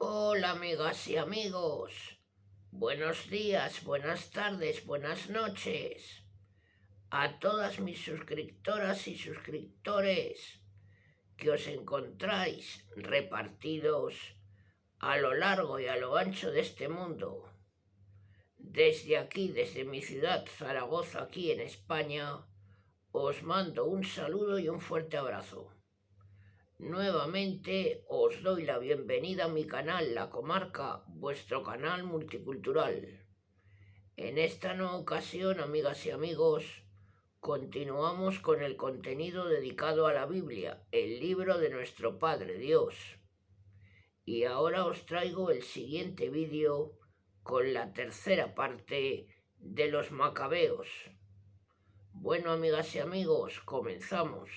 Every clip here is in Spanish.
Hola amigas y amigos, buenos días, buenas tardes, buenas noches a todas mis suscriptoras y suscriptores que os encontráis repartidos a lo largo y a lo ancho de este mundo. Desde aquí, desde mi ciudad Zaragoza, aquí en España, os mando un saludo y un fuerte abrazo. Nuevamente os doy la bienvenida a mi canal La Comarca, vuestro canal multicultural. En esta nueva ocasión, amigas y amigos, continuamos con el contenido dedicado a la Biblia, el libro de nuestro Padre Dios. Y ahora os traigo el siguiente vídeo con la tercera parte de los Macabeos. Bueno, amigas y amigos, comenzamos.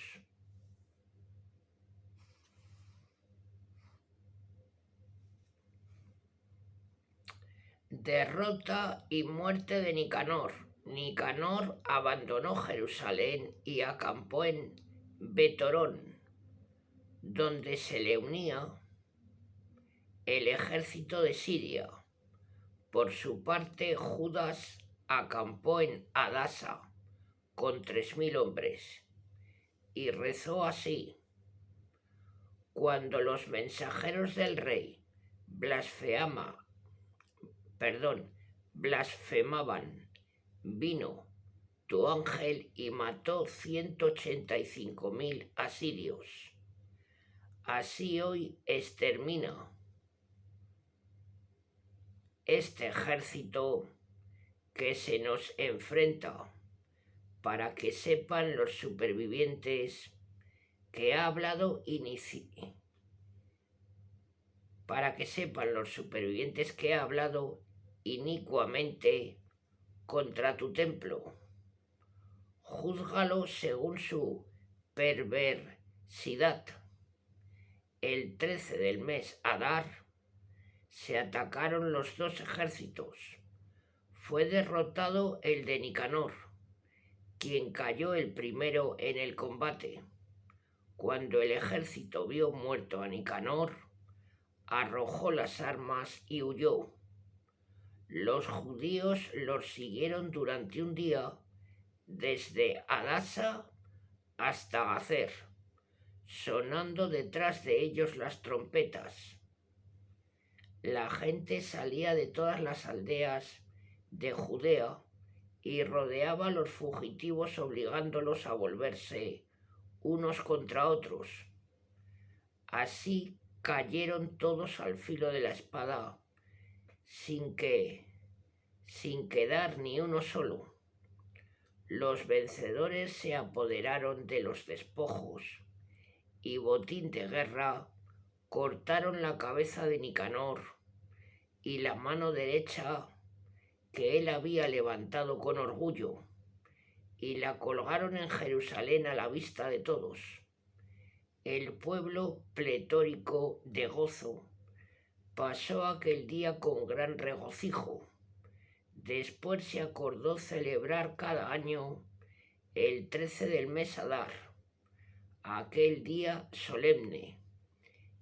Derrota y muerte de Nicanor. Nicanor abandonó Jerusalén y acampó en Betorón, donde se le unía el ejército de Siria. Por su parte, Judas acampó en Adasa con 3000 hombres y rezó así: cuando los mensajeros del rey blasfemaban, vino tu ángel y mató 185.000 asirios. Así hoy extermina este ejército que se nos enfrenta, para que sepan los supervivientes que ha hablado inicuamente contra tu templo. Júzgalo según su perversidad. El 13 del mes Adar se atacaron los dos ejércitos. Fue derrotado el de Nicanor, quien cayó el primero en el combate. Cuando el ejército vio muerto a Nicanor, arrojó las armas y huyó. Los judíos los siguieron durante un día desde Adasa hasta Gazer, sonando detrás de ellos las trompetas. La gente salía de todas las aldeas de Judea y rodeaba a los fugitivos, obligándolos a volverse unos contra otros. Así cayeron todos al filo de la espada, sin quedar ni uno solo. Los vencedores se apoderaron de los despojos y, botín de guerra, cortaron la cabeza de Nicanor y la mano derecha que él había levantado con orgullo, y la colgaron en Jerusalén a la vista de todos. El pueblo, pletórico de gozo, pasó aquel día con gran regocijo. Después se acordó celebrar cada año el 13 del mes Adar, aquel día solemne.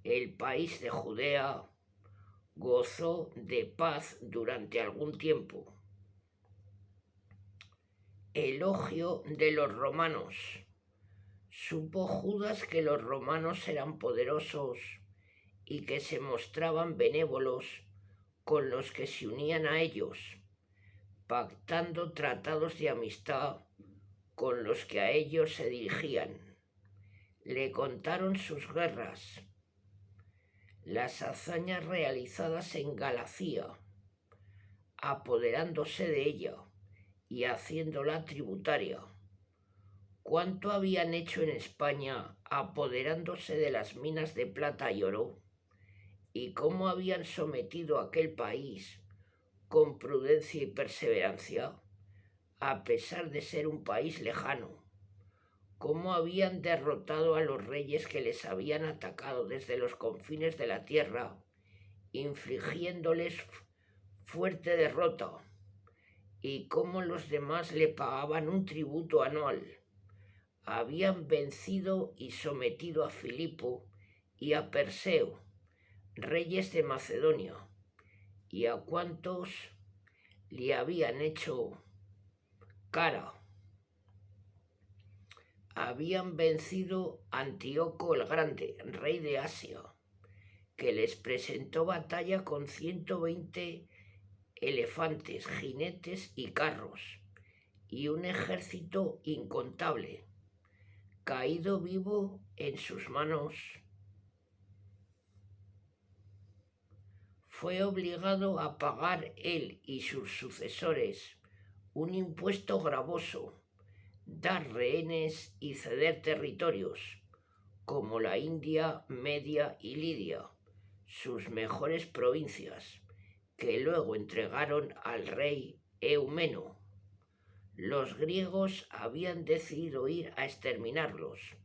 El país de Judea gozó de paz durante algún tiempo. Elogio de los romanos. Supo Judas que los romanos eran poderosos y que se mostraban benévolos con los que se unían a ellos, pactando tratados de amistad con los que a ellos se dirigían. Le contaron sus guerras, las hazañas realizadas en Galacia, apoderándose de ella y haciéndola tributaria. Cuánto habían hecho en España apoderándose de las minas de plata y oro, y cómo habían sometido a aquel país con prudencia y perseverancia, a pesar de ser un país lejano. Cómo habían derrotado a los reyes que les habían atacado desde los confines de la tierra, infligiéndoles fuerte derrota, y cómo los demás le pagaban un tributo anual. Habían vencido y sometido a Filipo y a Perseo, reyes de Macedonia, y a cuantos le habían hecho cara. Habían vencido a Antíoco el Grande, rey de Asia, que les presentó batalla con 120 elefantes, jinetes y carros, y un ejército incontable, caído vivo en sus manos. Fue obligado a pagar él y sus sucesores un impuesto gravoso, dar rehenes y ceder territorios, como la India, Media y Lidia, sus mejores provincias, que luego entregaron al rey Eumeno. Los griegos habían decidido ir a exterminarlos,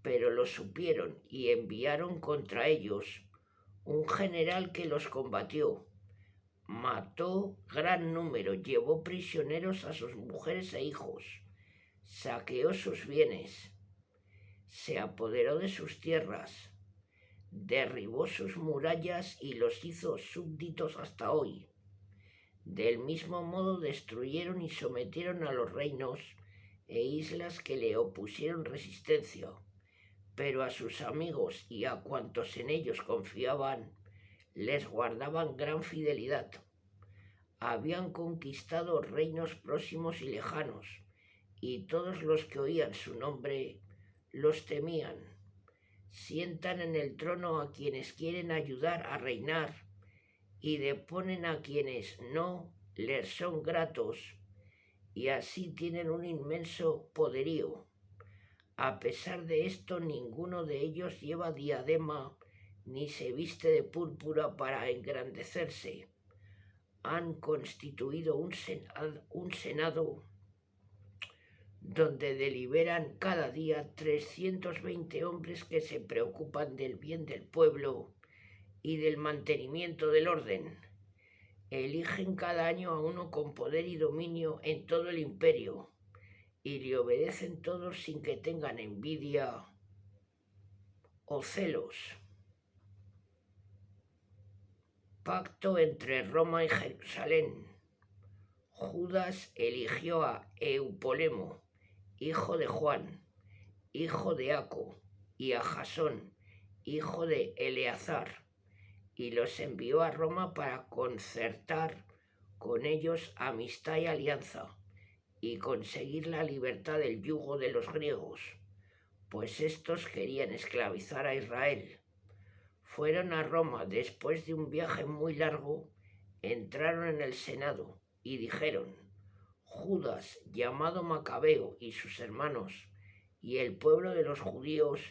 pero lo supieron y enviaron contra ellos un general que los combatió. Mató gran número, llevó prisioneros a sus mujeres e hijos, saqueó sus bienes, se apoderó de sus tierras, derribó sus murallas y los hizo súbditos hasta hoy. Del mismo modo destruyeron y sometieron a los reinos e islas que le opusieron resistencia, pero a sus amigos y a cuantos en ellos confiaban les guardaban gran fidelidad. Habían conquistado reinos próximos y lejanos, y todos los que oían su nombre los temían. Sientan en el trono a quienes quieren ayudar a reinar y deponen a quienes no les son gratos, y así tienen un inmenso poderío. A pesar de esto, ninguno de ellos lleva diadema ni se viste de púrpura para engrandecerse. Han constituido un senado donde deliberan cada día 320 hombres que se preocupan del bien del pueblo y del mantenimiento del orden. Eligen cada año a uno con poder y dominio en todo el imperio, y le obedecen todos sin que tengan envidia o celos. Pacto entre Roma y Jerusalén. Judas eligió a Eupolemo, hijo de Juan, hijo de Aco, y a Jasón, hijo de Eleazar, y los envió a Roma para concertar con ellos amistad y alianza, y conseguir la libertad del yugo de los griegos, pues estos querían esclavizar a Israel. Fueron a Roma después de un viaje muy largo, entraron en el Senado y dijeron: Judas, llamado Macabeo, y sus hermanos, y el pueblo de los judíos,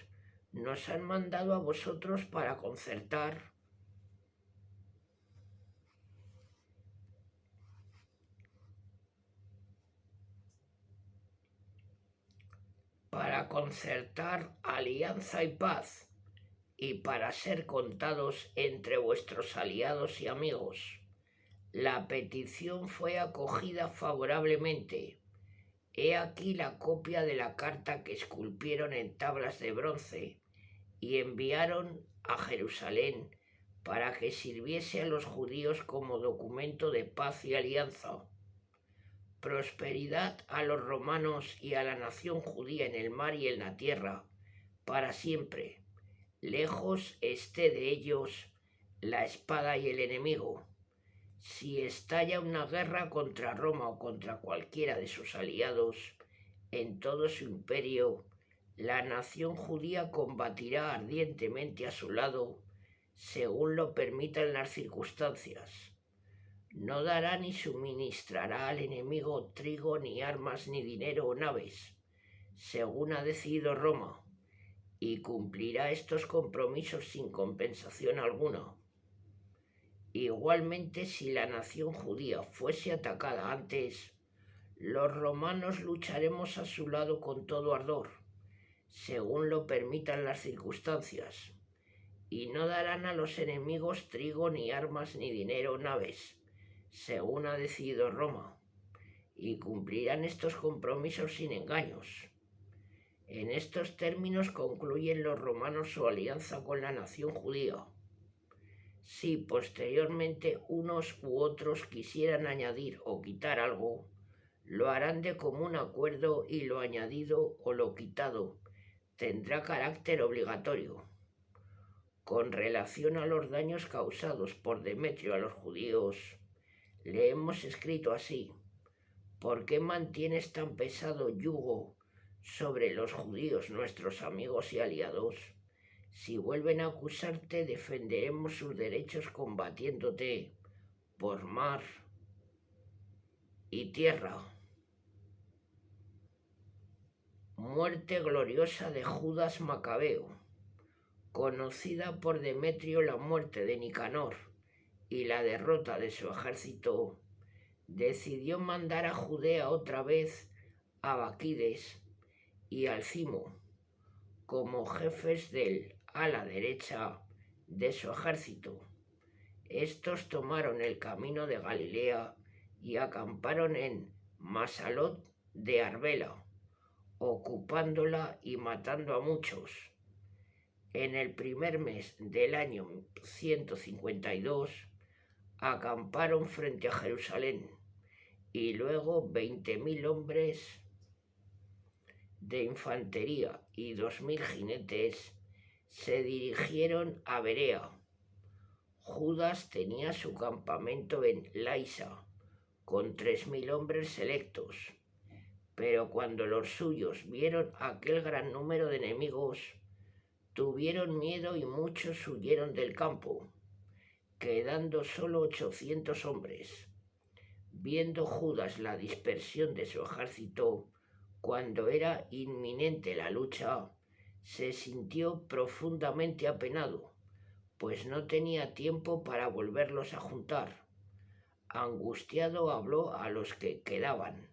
nos han mandado a vosotros para concertar alianza y paz, y para ser contados entre vuestros aliados y amigos. La petición fue acogida favorablemente. He aquí la copia de la carta que esculpieron en tablas de bronce y enviaron a Jerusalén para que sirviese a los judíos como documento de paz y alianza. Prosperidad a los romanos y a la nación judía en el mar y en la tierra, para siempre. Lejos esté de ellos la espada y el enemigo. Si estalla una guerra contra Roma o contra cualquiera de sus aliados en todo su imperio, la nación judía combatirá ardientemente a su lado, según lo permitan las circunstancias. No dará ni suministrará al enemigo trigo, ni armas, ni dinero o naves, según ha decidido Roma, y cumplirá estos compromisos sin compensación alguna. Igualmente, si la nación judía fuese atacada antes, los romanos lucharemos a su lado con todo ardor, según lo permitan las circunstancias, y no darán a los enemigos trigo, ni armas, ni dinero o naves, según ha decidido Roma, y cumplirán estos compromisos sin engaños. En estos términos concluyen los romanos su alianza con la nación judía. Si posteriormente unos u otros quisieran añadir o quitar algo, lo harán de común acuerdo y lo añadido o lo quitado tendrá carácter obligatorio. Con relación a los daños causados por Demetrio a los judíos, le hemos escrito así: ¿por qué mantienes tan pesado yugo sobre los judíos, nuestros amigos y aliados? Si vuelven a acusarte, defenderemos sus derechos combatiéndote por mar y tierra. Muerte gloriosa de Judas Macabeo. Conocida por Demetrio la muerte de Nicanor y la derrota de su ejército, decidió mandar a Judea otra vez a Baquides y Alcimo como jefes del ala derecha de su ejército. Estos tomaron el camino de Galilea y acamparon en Masalot de Arbela, ocupándola y matando a muchos. En el primer mes del año 152 acamparon frente a Jerusalén, y luego 20.000 hombres de infantería y 2.000 jinetes se dirigieron a Berea. Judas tenía su campamento en Laisa con 3.000 hombres selectos, pero cuando los suyos vieron aquel gran número de enemigos, tuvieron miedo y muchos huyeron del campo, quedando solo 800 hombres. Viendo Judas la dispersión de su ejército, cuando era inminente la lucha, se sintió profundamente apenado, pues no tenía tiempo para volverlos a juntar. Angustiado habló a los que quedaban: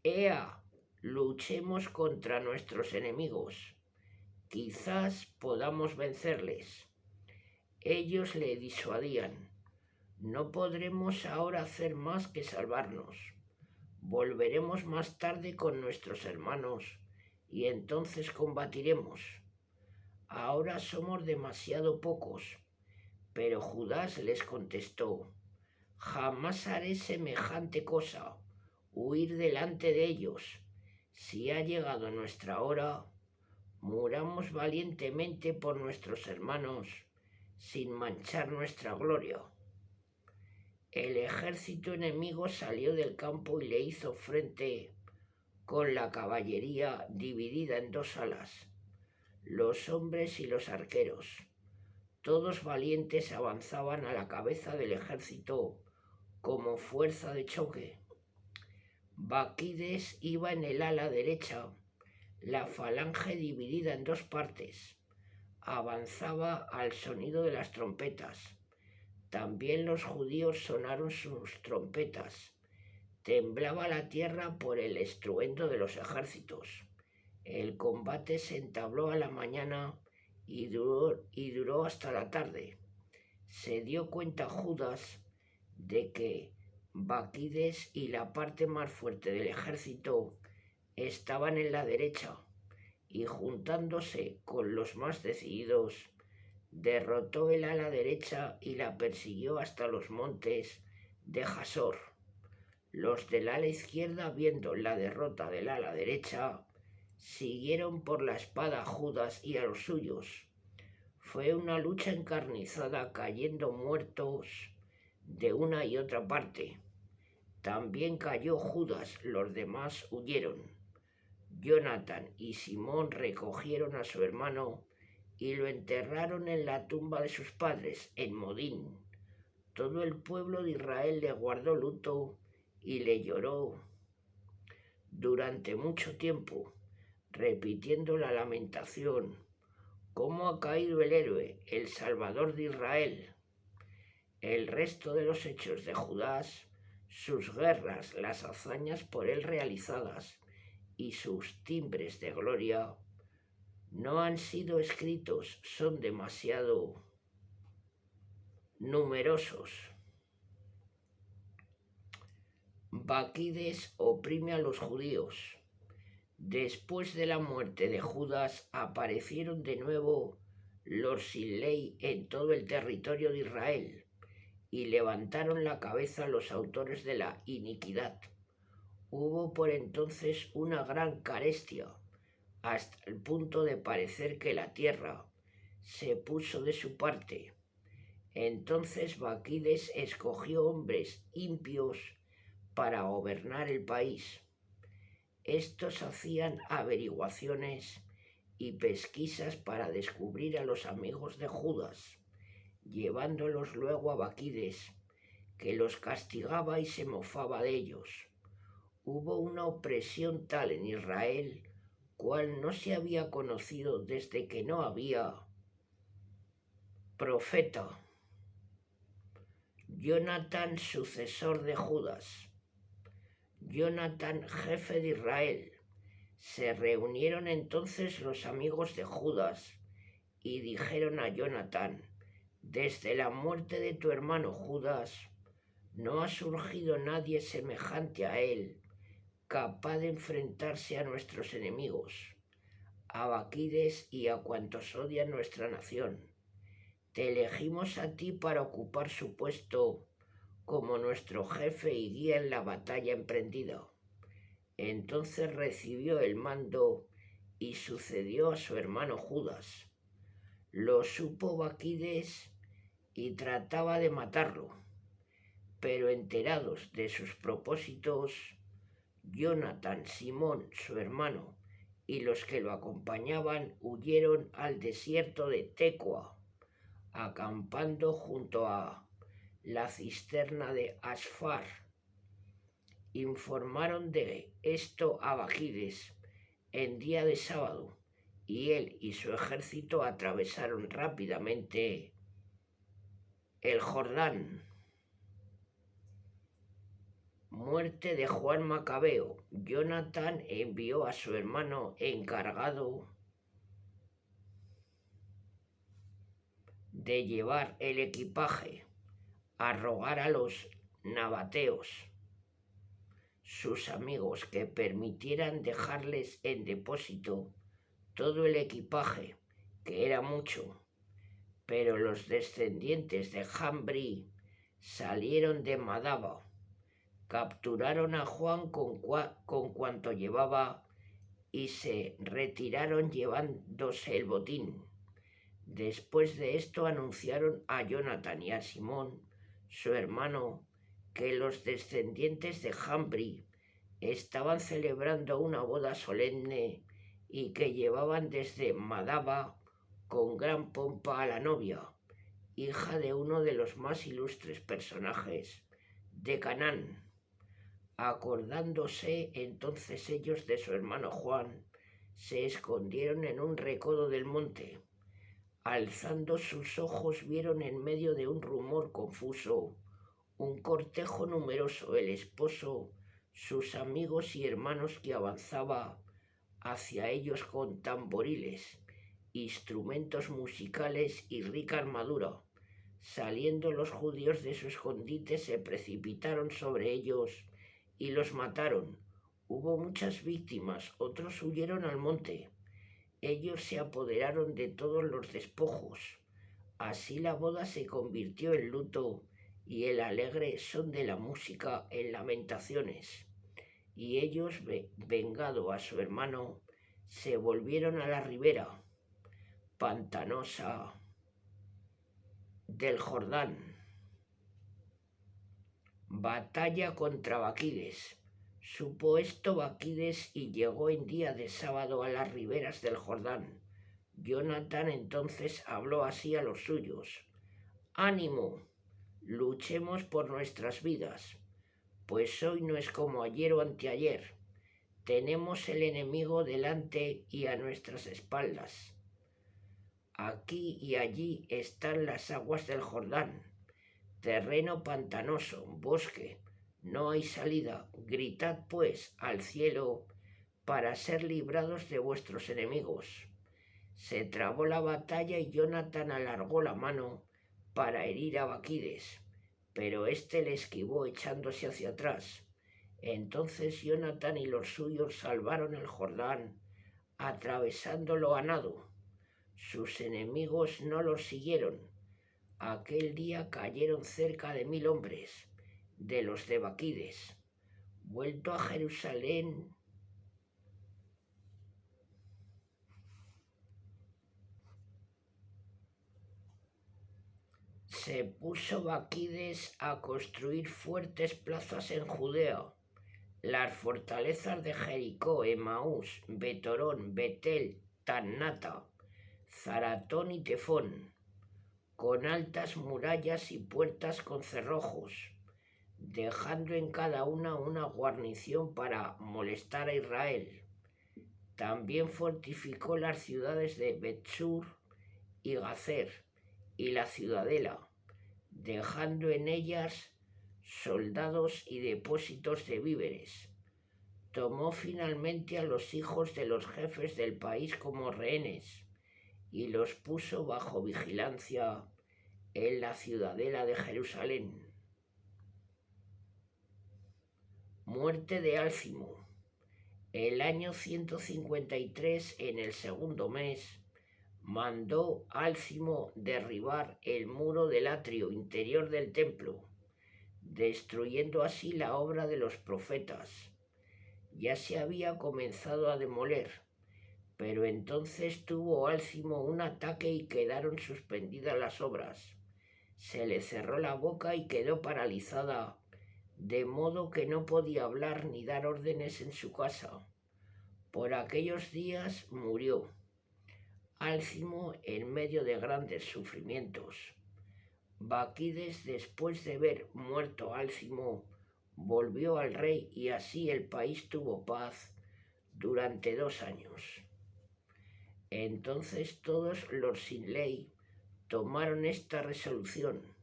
¡Ea! Luchemos contra nuestros enemigos. Quizás podamos vencerles. Ellos le disuadían: no podremos ahora hacer más que salvarnos. Volveremos más tarde con nuestros hermanos y entonces combatiremos. Ahora somos demasiado pocos. Pero Judas les contestó: jamás haré semejante cosa, huir delante de ellos. Si ha llegado nuestra hora, muramos valientemente por nuestros hermanos, sin manchar nuestra gloria. El ejército enemigo salió del campo y le hizo frente con la caballería dividida en dos alas, los hombres y los arqueros. Todos valientes avanzaban a la cabeza del ejército como fuerza de choque. Baquides iba en el ala derecha, la falange dividida en dos partes. Avanzaba al sonido de las trompetas. También los judíos sonaron sus trompetas. Temblaba la tierra por el estruendo de los ejércitos. El combate se entabló a la mañana y duró hasta la tarde. Se dio cuenta Judas de que Baquides y la parte más fuerte del ejército estaban en la derecha, y juntándose con los más decididos, derrotó el ala derecha y la persiguió hasta los montes de Jasor. Los del ala izquierda, viendo la derrota del ala derecha, siguieron por la espada a Judas y a los suyos. Fue una lucha encarnizada, cayendo muertos de una y otra parte. También cayó Judas, los demás huyeron. Jonatán y Simón recogieron a su hermano y lo enterraron en la tumba de sus padres, en Modín. Todo el pueblo de Israel le guardó luto y le lloró durante mucho tiempo, repitiendo la lamentación: ¿cómo ha caído el héroe, el Salvador de Israel? El resto de los hechos de Judas, sus guerras, las hazañas por él realizadas y sus timbres de gloria, no han sido escritos, son demasiado numerosos. Baquides oprime a los judíos. Después de la muerte de Judas aparecieron de nuevo los sin ley en todo el territorio de Israel, y levantaron la cabeza los autores de la iniquidad. Hubo por entonces una gran carestia, hasta el punto de parecer que la tierra se puso de su parte. Entonces Baquides escogió hombres impios para gobernar el país. Estos hacían averiguaciones y pesquisas para descubrir a los amigos de Judas, llevándolos luego a Baquides, que los castigaba y se mofaba de ellos. Hubo una opresión tal en Israel, cual no se había conocido desde que no había profeta. Jonatán, sucesor de Judas. Jonatán, jefe de Israel. Se reunieron entonces los amigos de Judas y dijeron a Jonatán: desde la muerte de tu hermano Judas, no ha surgido nadie semejante a él, capaz de enfrentarse a nuestros enemigos, a Baquides y a cuantos odian nuestra nación. Te elegimos a ti para ocupar su puesto como nuestro jefe y guía en la batalla emprendida. Entonces recibió el mando y sucedió a su hermano Judas. Lo supo Baquides y trataba de matarlo, pero enterados de sus propósitos, Jonatán, Simón, su hermano, y los que lo acompañaban huyeron al desierto de Tecoa, acampando junto a la cisterna de Asfar. Informaron de esto a Baquides en día de sábado, y él y su ejército atravesaron rápidamente el Jordán. Muerte de Juan Macabeo. Jonatán envió a su hermano encargado de llevar el equipaje a rogar a los nabateos, sus amigos, que permitieran dejarles en depósito todo el equipaje, que era mucho. Pero los descendientes de Jambri salieron de Madaba, capturaron a Juan con cuanto llevaba y se retiraron llevándose el botín. Después de esto anunciaron a Jonatán y a Simón, su hermano, que los descendientes de Jambri estaban celebrando una boda solemne y que llevaban desde Madaba con gran pompa a la novia, hija de uno de los más ilustres personajes de Canaán. Acordándose entonces ellos de su hermano Juan, se escondieron en un recodo del monte. Alzando sus ojos vieron en medio de un rumor confuso un cortejo numeroso, el esposo, sus amigos y hermanos, que avanzaba hacia ellos con tamboriles, instrumentos musicales y rica armadura. Saliendo los judíos de su escondite, se precipitaron sobre ellos y los mataron. Hubo muchas víctimas, otros huyeron al monte. Ellos se apoderaron de todos los despojos. Así la boda se convirtió en luto y el alegre son de la música en lamentaciones. Y ellos, vengado a su hermano, se volvieron a la ribera pantanosa del Jordán. Batalla contra Baquides. Supo esto Baquides y llegó en día de sábado a las riberas del Jordán. Jonatán entonces habló así a los suyos: ánimo, luchemos por nuestras vidas, pues hoy no es como ayer o anteayer. Tenemos el enemigo delante y a nuestras espaldas. Aquí y allí están las aguas del Jordán, terreno pantanoso, bosque, no hay salida. Gritad pues al cielo para ser librados de vuestros enemigos. Se trabó la batalla y Jonatán alargó la mano para herir a Baquides, pero éste le esquivó echándose hacia atrás. Entonces Jonatán y los suyos salvaron el Jordán, atravesándolo a nado. Sus enemigos no los siguieron. Aquel día cayeron cerca de 1000 hombres de los de Baquides. Vuelto a Jerusalén, se puso Baquides a construir fuertes plazas en Judea. Las fortalezas de Jericó, Emaús, Betorón, Betel, Tannata, Zaratón y Tefón, con altas murallas y puertas con cerrojos, dejando en cada una guarnición para molestar a Israel. También fortificó las ciudades de Betsur y Gazer y la ciudadela, dejando en ellas soldados y depósitos de víveres. Tomó finalmente a los hijos de los jefes del país como rehenes y los puso bajo vigilancia en la ciudadela de Jerusalén. Muerte de Álcimo. El año 153, en el segundo mes, mandó Álcimo derribar el muro del atrio interior del templo, destruyendo así la obra de los profetas. Ya se había comenzado a demoler, pero entonces tuvo Álcimo un ataque y quedaron suspendidas las obras. Se le cerró la boca y quedó paralizada, de modo que no podía hablar ni dar órdenes en su casa. Por aquellos días murió Álcimo en medio de grandes sufrimientos. Baquides, después de ver muerto Álcimo, volvió al rey y así el país tuvo paz durante 2 años. Entonces todos los sin ley tomaron esta resolución: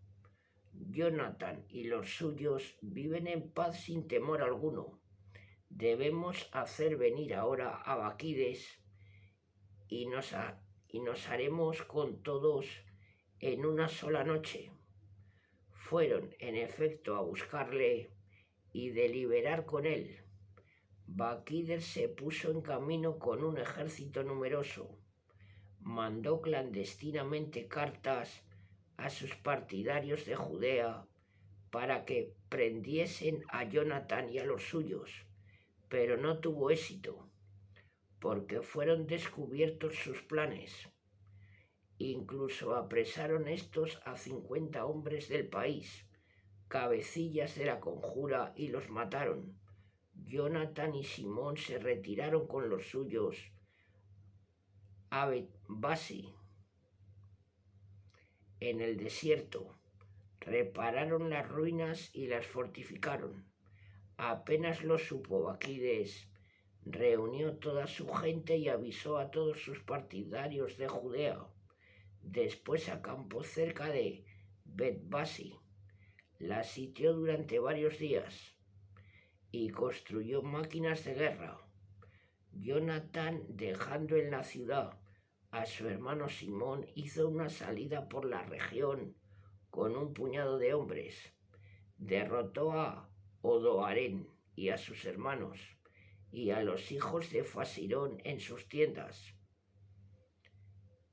Jonatán y los suyos viven en paz sin temor alguno. Debemos hacer venir ahora a Baquides y nos haremos con todos en una sola noche. Fueron, en efecto, a buscarle y deliberar con él. Baquides se puso en camino con un ejército numeroso. Mandó clandestinamente cartas a sus partidarios de Judea para que prendiesen a Jonatán y a los suyos, pero no tuvo éxito, porque fueron descubiertos sus planes. Incluso apresaron estos a 50 hombres del país, cabecillas de la conjura, y los mataron. Jonatán y Simón se retiraron con los suyos a Bet-Basi, en el desierto. Repararon las ruinas y las fortificaron. Apenas lo supo Baquides, reunió toda su gente y avisó a todos sus partidarios de Judea. Después acampó cerca de Bet-Basi, la sitió durante varios días y construyó máquinas de guerra. Jonatán, dejando en la ciudad a su hermano Simón, hizo una salida por la región con un puñado de hombres. Derrotó a Odoarén y a sus hermanos y a los hijos de Fasirón en sus tiendas.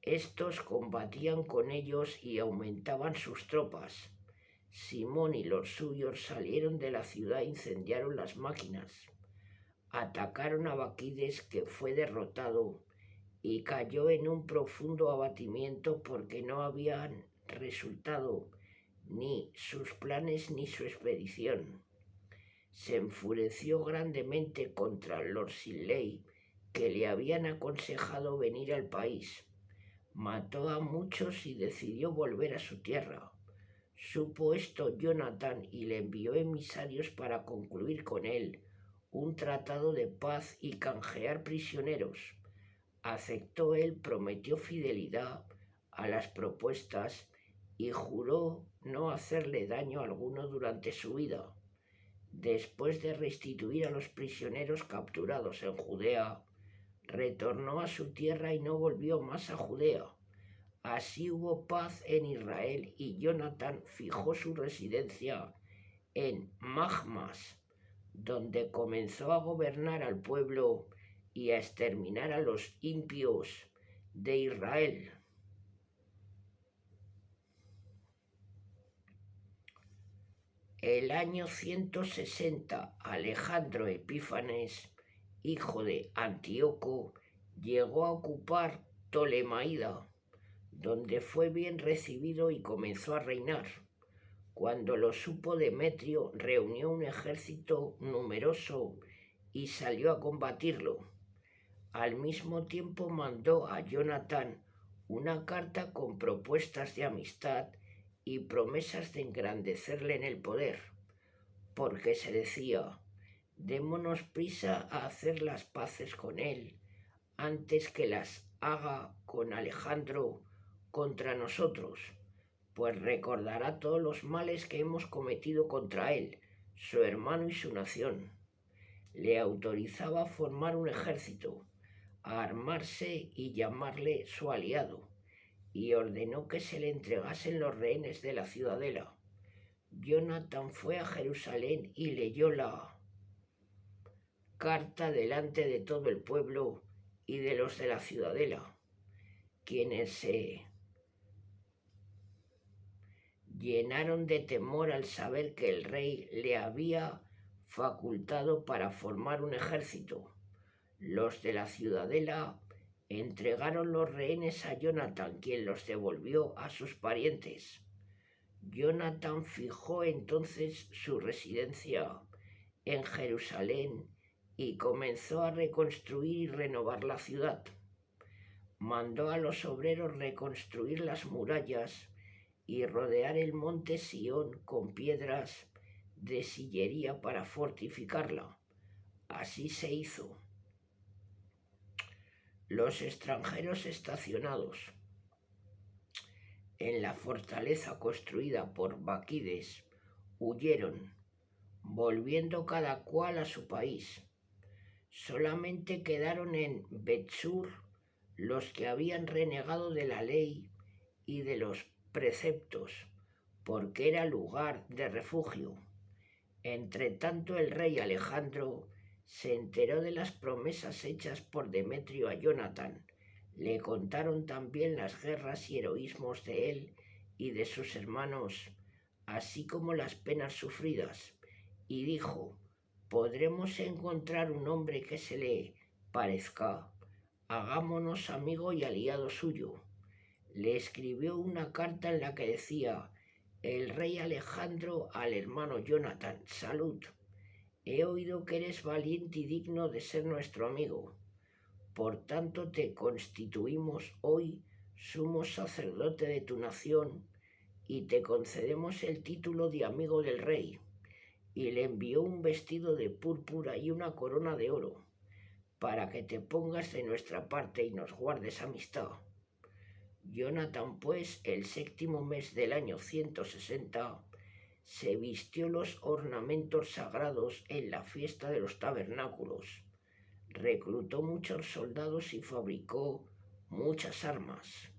Estos combatían con ellos y aumentaban sus tropas. Simón y los suyos salieron de la ciudad e incendiaron las máquinas. Atacaron a Baquides, que fue derrotado y cayó en un profundo abatimiento porque no habían resultado ni sus planes ni su expedición. Se enfureció grandemente contra los sin ley, que le habían aconsejado venir al país. Mató a muchos y decidió volver a su tierra. Supo esto Jonatán y le envió emisarios para concluir con él un tratado de paz y canjear prisioneros. Aceptó él, prometió fidelidad a las propuestas y juró no hacerle daño alguno durante su vida. Después de restituir a los prisioneros capturados en Judea, retornó a su tierra y no volvió más a Judea. Así hubo paz en Israel y Jonatán fijó su residencia en Magmas, donde comenzó a gobernar al pueblo y a exterminar a los impios de Israel. El año 160, Alejandro Epífanes, hijo de Antíoco, llegó a ocupar Ptolemaida, donde fue bien recibido y comenzó a reinar. Cuando lo supo Demetrio, reunió un ejército numeroso y salió a combatirlo. Al mismo tiempo mandó a Jonatán una carta con propuestas de amistad y promesas de engrandecerle en el poder, porque se decía: démonos prisa a hacer las paces con él antes que las haga con Alejandro contra nosotros, pues recordará todos los males que hemos cometido contra él, su hermano y su nación. Le autorizaba a formar un ejército, a armarse y llamarle su aliado, y ordenó que se le entregasen los rehenes de la ciudadela. Jonatán fue a Jerusalén y leyó la carta delante de todo el pueblo y de los de la ciudadela, quienes se llenaron de temor al saber que el rey le había facultado para formar un ejército. Los de la ciudadela entregaron los rehenes a Jonatán, quien los devolvió a sus parientes. Jonatán fijó entonces su residencia en Jerusalén y comenzó a reconstruir y renovar la ciudad. Mandó a los obreros reconstruir las murallas y rodear el monte Sión con piedras de sillería para fortificarla. Así se hizo. Los extranjeros estacionados en la fortaleza construida por Baquides huyeron, volviendo cada cual a su país. Solamente quedaron en Betsur los que habían renegado de la ley y de los preceptos, porque era lugar de refugio. Entretanto, el rey Alejandro se enteró de las promesas hechas por Demetrio a Jonatán. Le contaron también las guerras y heroísmos de él y de sus hermanos, así como las penas sufridas, y dijo: ¿podremos encontrar un hombre que se le parezca? Hagámonos amigo y aliado suyo. Le escribió una carta en la que decía: el rey Alejandro al hermano Jonatán, salud. He oído que eres valiente y digno de ser nuestro amigo. Por tanto te constituimos hoy sumo sacerdote de tu nación y te concedemos el título de amigo del rey. Y le envió un vestido de púrpura y una corona de oro, para que te pongas de nuestra parte y nos guardes amistad. Jonatán, pues, el 7º mes del año 160, se vistió los ornamentos sagrados en la fiesta de los tabernáculos, reclutó muchos soldados y fabricó muchas armas.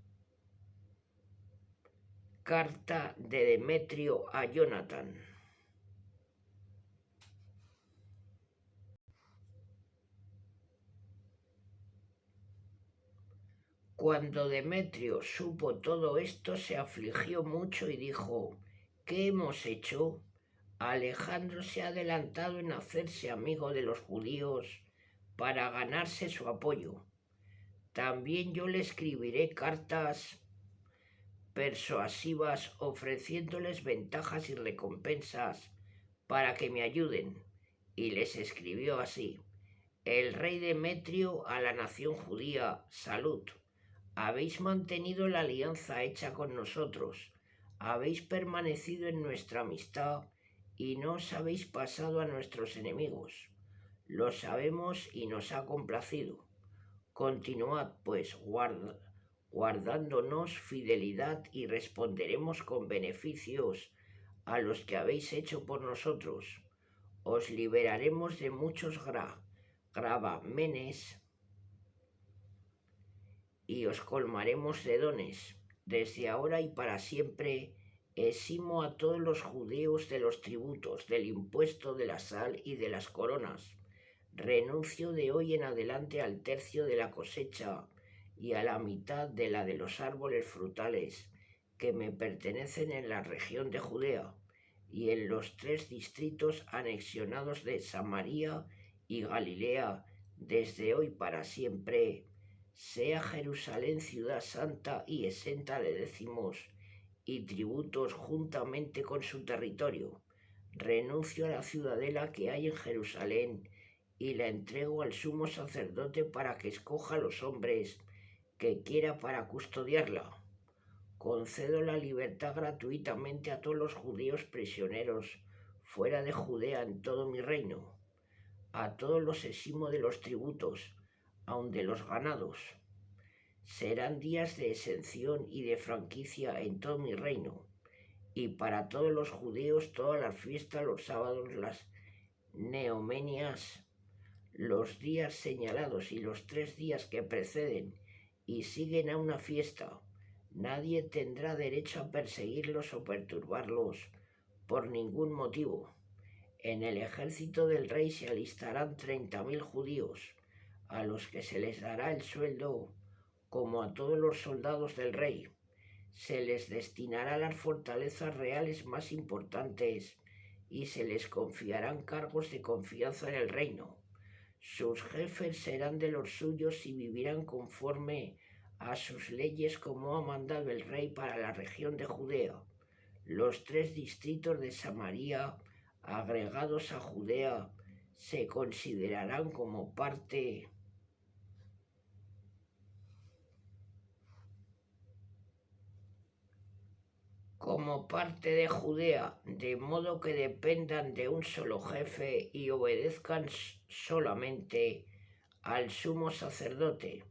Carta de Demetrio a Jonatán. Cuando Demetrio supo todo esto, se afligió mucho y dijo: ¿qué hemos hecho? Alejandro se ha adelantado en hacerse amigo de los judíos para ganarse su apoyo. También yo le escribiré cartas persuasivas ofreciéndoles ventajas y recompensas para que me ayuden. Y les escribió así: el rey Demetrio a la nación judía, salud. Habéis mantenido la alianza hecha con nosotros, habéis permanecido en nuestra amistad y no os habéis pasado a nuestros enemigos. Lo sabemos y nos ha complacido. Continuad, pues, guardándonos fidelidad y responderemos con beneficios a los que habéis hecho por nosotros. Os liberaremos de muchos gravamenes y os colmaremos de dones. Desde ahora y para siempre eximo a todos los judíos de los tributos, del impuesto de la sal y de las coronas. Renuncio de hoy en adelante al tercio de la cosecha y a la mitad de la de los árboles frutales que me pertenecen en la región de Judea y en los 3 distritos anexionados de Samaria y Galilea desde hoy para siempre, sea Jerusalén ciudad santa y exenta de décimos y tributos juntamente con su territorio. Renuncio a la ciudadela que hay en Jerusalén y la entrego al sumo sacerdote para que escoja los hombres que quiera para custodiarla. Concedo la libertad gratuitamente a todos los judíos prisioneros fuera de Judea en todo mi reino. A todos los eximo de los tributos, aun de los ganados. Serán días de exención y de franquicia en todo mi reino. Y para todos los judíos todas las fiestas, los sábados, las neomenias, los días señalados y los 3 días que preceden y siguen a una fiesta. Nadie tendrá derecho a perseguirlos o perturbarlos por ningún motivo. En el ejército del rey se alistarán 30.000 judíos, a los que se les dará el sueldo como a todos los soldados del rey. Se les destinará las fortalezas reales más importantes y se les confiarán cargos de confianza en el reino. Sus jefes serán de los suyos y vivirán conforme a sus leyes como ha mandado el rey para la región de Judea. Los 3 distritos de Samaria agregados a Judea se considerarán como parte de Judea, de modo que dependan de un solo jefe y obedezcan solamente al sumo sacerdote.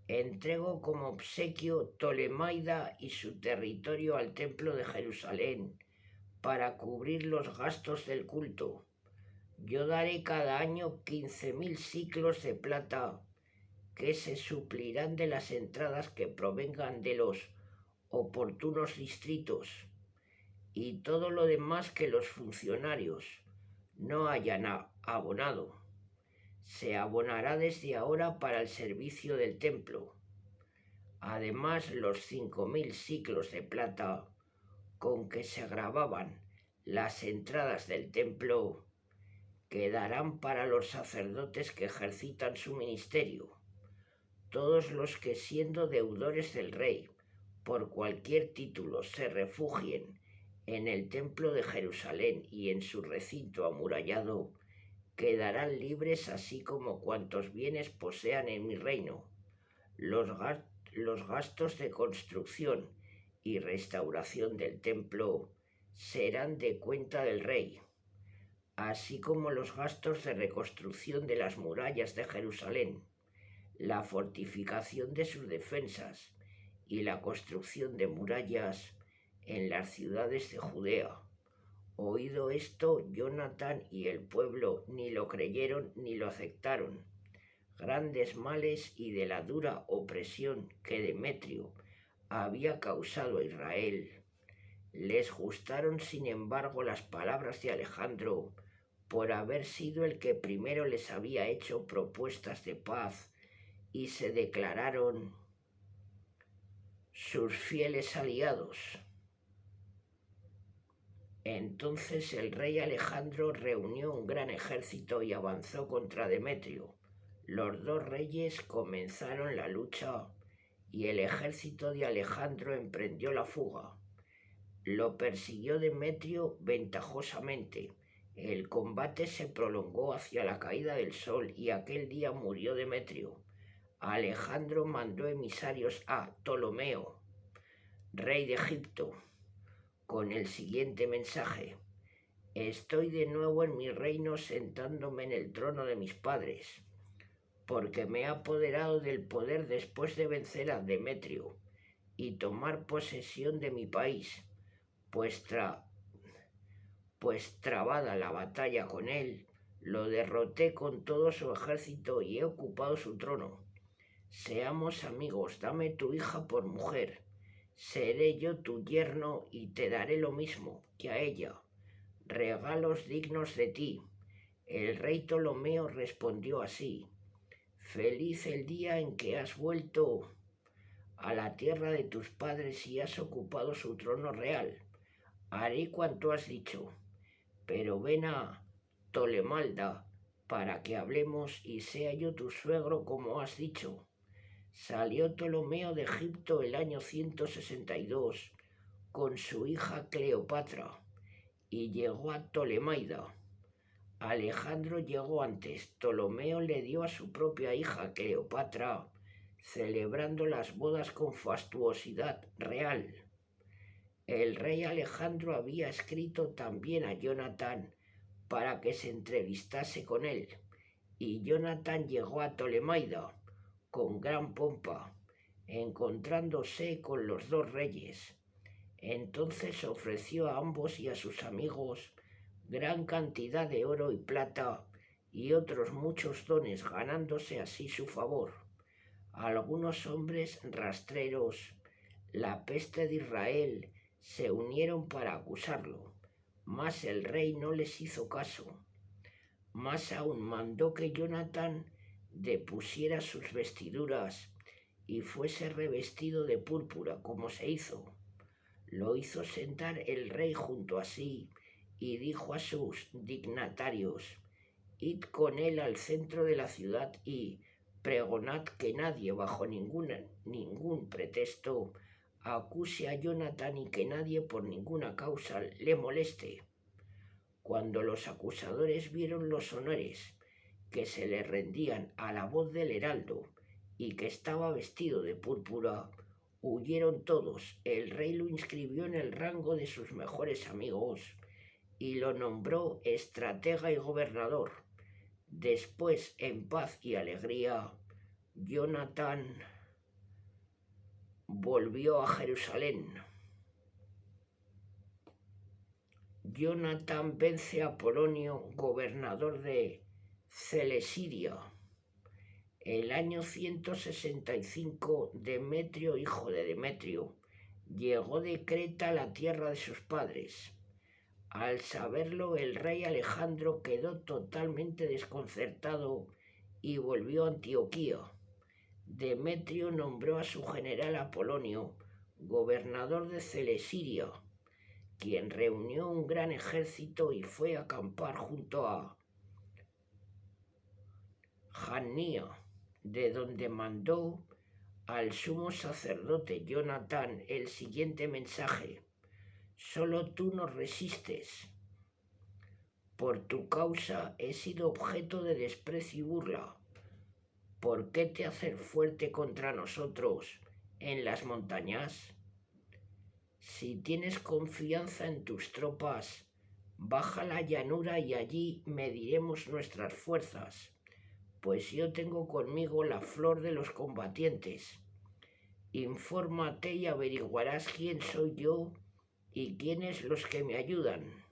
Entrego como obsequio Tolemaida y su territorio al templo de Jerusalén para cubrir los gastos del culto. Yo daré cada año 15.000 siclos de plata que se suplirán de las entradas que provengan de los oportunos distritos y todo lo demás que los funcionarios no hayan abonado. Se abonará desde ahora para el servicio del templo. Además, los 5.000 siclos de plata con que se grababan las entradas del templo quedarán para los sacerdotes que ejercitan su ministerio. Todos los que siendo deudores del rey por cualquier título se refugien en el templo de Jerusalén y en su recinto amurallado quedarán libres, así como cuantos bienes posean en mi reino. Los gastos de construcción y restauración del templo serán de cuenta del rey, así como los gastos de reconstrucción de las murallas de Jerusalén, la fortificación de sus defensas y la construcción de murallas en las ciudades de Judea. Oído esto, Jonatán y el pueblo ni lo creyeron ni lo aceptaron. Grandes males y de la dura opresión que Demetrio había causado a Israel. Les gustaron, sin embargo, las palabras de Alejandro, por haber sido el que primero les había hecho propuestas de paz, y se declararon sus fieles aliados. Entonces el rey Alejandro reunió un gran ejército y avanzó contra Demetrio. Los 2 reyes comenzaron la lucha y el ejército de Alejandro emprendió la fuga. Lo persiguió Demetrio ventajosamente. El combate se prolongó hacia la caída del sol y aquel día murió Demetrio. Alejandro mandó emisarios a Ptolomeo, rey de Egipto, con el siguiente mensaje: estoy de nuevo en mi reino sentándome en el trono de mis padres, porque me he apoderado del poder después de vencer a Demetrio y tomar posesión de mi país, pues trabada la batalla con él, lo derroté con todo su ejército y he ocupado su trono. Seamos amigos, dame tu hija por mujer. Seré yo tu yerno y te daré lo mismo que a ella, regalos dignos de ti. El rey Ptolomeo respondió así: Feliz el día en que has vuelto a la tierra de tus padres y has ocupado su trono real. Haré cuanto has dicho, pero ven a Tolemalda para que hablemos y sea yo tu suegro como has dicho. Salió Ptolomeo de Egipto el año 162 con su hija Cleopatra y llegó a Ptolemaida. Alejandro llegó antes. Ptolomeo le dio a su propia hija Cleopatra, celebrando las bodas con fastuosidad real. El rey Alejandro había escrito también a Jonatán para que se entrevistase con él, y Jonatán llegó a Ptolemaida con gran pompa, encontrándose con los dos reyes. Entonces ofreció a ambos y a sus amigos gran cantidad de oro y plata y otros muchos dones, ganándose así su favor. Algunos hombres rastreros, la peste de Israel, se unieron para acusarlo, mas el rey no les hizo caso. Más aún mandó que Jonatán depusiera sus vestiduras y fuese revestido de púrpura, como se hizo. Lo hizo sentar el rey junto a sí y dijo a sus dignatarios: id con él al centro de la ciudad y pregonad que nadie bajo ningún pretexto acuse a Jonatán y que nadie por ninguna causa le moleste. Cuando los acusadores vieron los honores que se le rendían a la voz del heraldo y que estaba vestido de púrpura, huyeron todos. El rey lo inscribió en el rango de sus mejores amigos y lo nombró estratega y gobernador. Después, en paz y alegría, Jonatán volvió a Jerusalén. Jonatán vence a Polonio, gobernador de Celesiria. El año 165, Demetrio, hijo de Demetrio, llegó de Creta a la tierra de sus padres. Al saberlo, el rey Alejandro quedó totalmente desconcertado y volvió a Antioquía. Demetrio nombró a su general Apolonio gobernador de Celesiria, quien reunió un gran ejército y fue a acampar junto a Jannía, de donde mandó al sumo sacerdote Jonatán el siguiente mensaje: solo tú nos resistes. Por tu causa he sido objeto de desprecio y burla. ¿Por qué te hacer fuerte contra nosotros en las montañas? Si tienes confianza en tus tropas, baja la llanura y allí mediremos nuestras fuerzas, pues yo tengo conmigo la flor de los combatientes. Infórmate y averiguarás quién soy yo y quiénes los que me ayudan.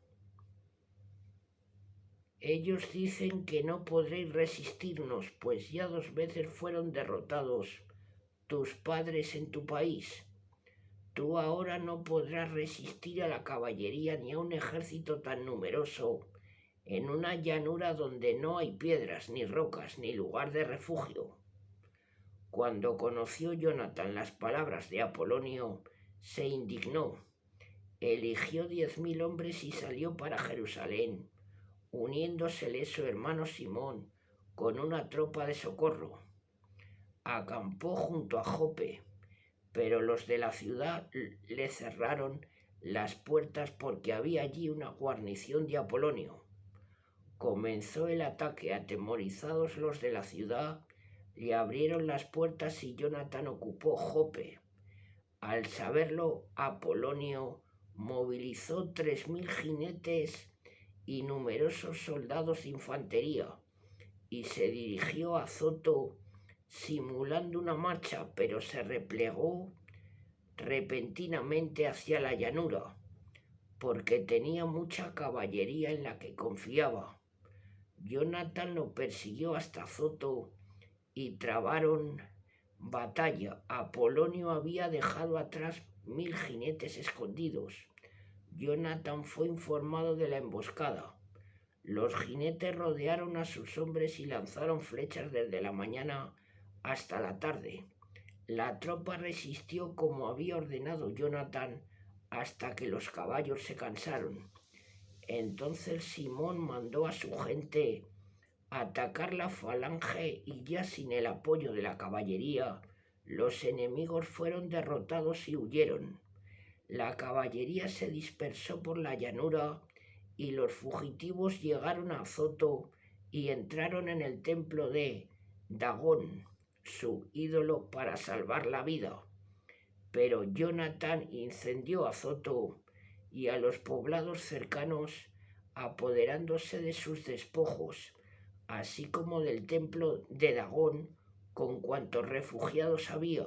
Ellos dicen que no podréis resistirnos, pues ya 2 veces fueron derrotados tus padres en tu país. Tú ahora no podrás resistir a la caballería ni a un ejército tan numeroso en una llanura donde no hay piedras, ni rocas, ni lugar de refugio. Cuando conoció Jonatán las palabras de Apolonio, se indignó. Eligió 10.000 hombres y salió para Jerusalén, uniéndosele su hermano Simón con una tropa de socorro. Acampó junto a Jope, pero los de la ciudad le cerraron las puertas porque había allí una guarnición de Apolonio. Comenzó el ataque. Atemorizados los de la ciudad, le abrieron las puertas y Jonatán ocupó Jope. Al saberlo, Apolonio movilizó 3.000 jinetes y numerosos soldados de infantería y se dirigió a Azoto simulando una marcha, pero se replegó repentinamente hacia la llanura porque tenía mucha caballería en la que confiaba. Jonatán lo persiguió hasta Azoto y trabaron batalla. Apolonio había dejado atrás 1.000 jinetes escondidos. Jonatán fue informado de la emboscada. Los jinetes rodearon a sus hombres y lanzaron flechas desde la mañana hasta la tarde. La tropa resistió como había ordenado Jonathan hasta que los caballos se cansaron. Entonces Simón mandó a su gente atacar la falange y ya sin el apoyo de la caballería, los enemigos fueron derrotados y huyeron. La caballería se dispersó por la llanura y los fugitivos llegaron a Azoto y entraron en el templo de Dagón, su ídolo, para salvar la vida. Pero Jonathan incendió Azoto y a los poblados cercanos, apoderándose de sus despojos, así como del templo de Dagón, con cuantos refugiados había.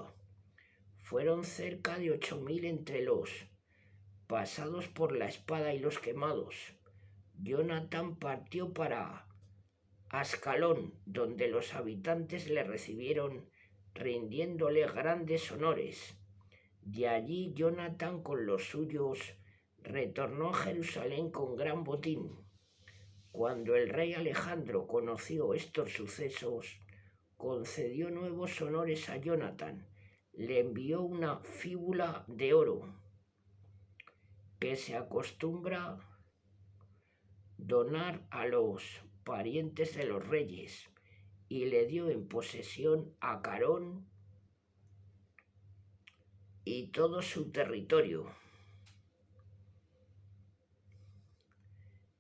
Fueron cerca de 8.000 entre los pasados por la espada y los quemados. Jonathan partió para Ascalón, donde los habitantes le recibieron rindiéndole grandes honores. De allí Jonathan con los suyos retornó a Jerusalén con gran botín. Cuando el rey Alejandro conoció estos sucesos, concedió nuevos honores a Jonathan. Le envió una fíbula de oro que se acostumbra donar a los parientes de los reyes y le dio en posesión a Carón y todo su territorio.